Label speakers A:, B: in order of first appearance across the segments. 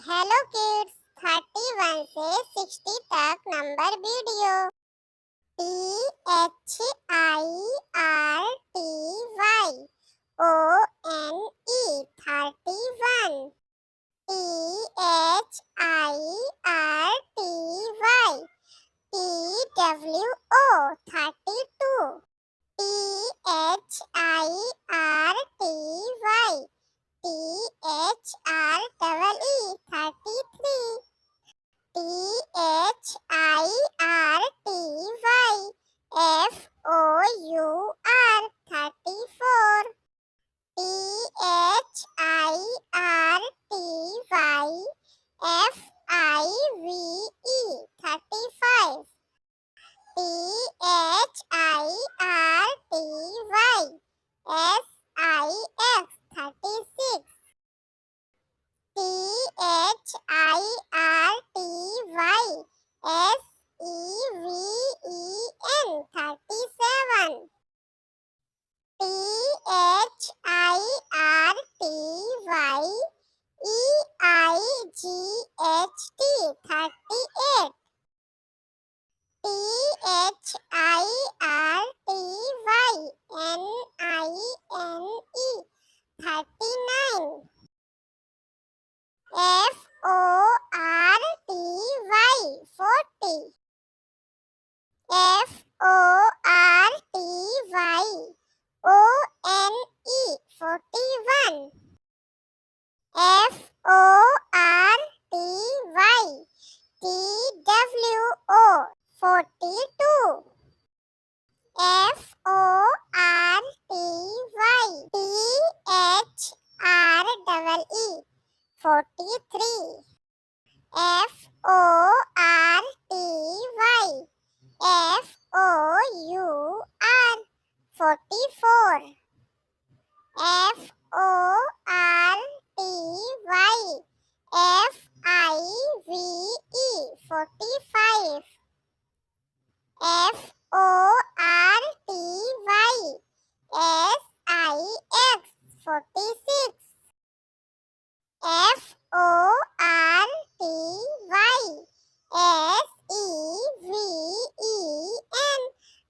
A: Hello kids 31 से 60 तक number video THIRTY ONE THIRTY-1 TWO 34 THIRTY-35 THIRTY-36 THIRTY-SEVEN THIRTY-38 THIRTY-NINE 39 FORTY 41 FORTY 42 FORTY 43 FORTY 45 FORTY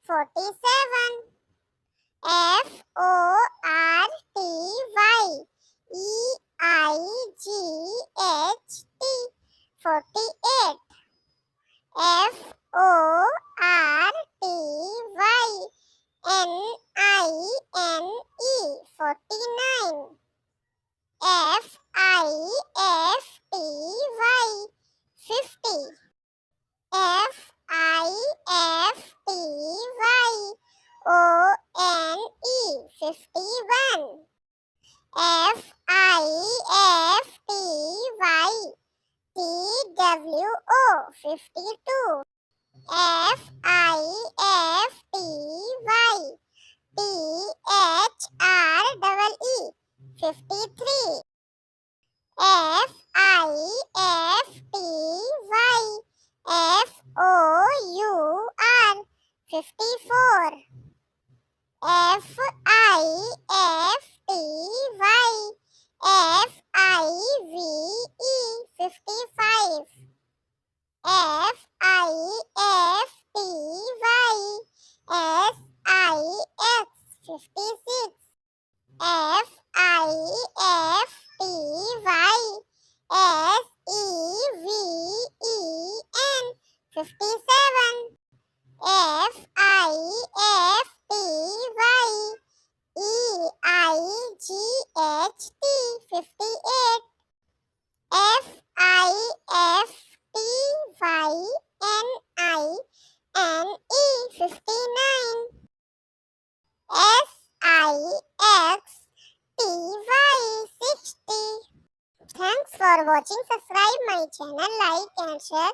A: 47 FORTY 48 FORTY 49 FIFTY 51 FIFTY 53 FIFTY 55 56 57 58 FIFTY 60. Thanks for watching. Subscribe my channel, like and share.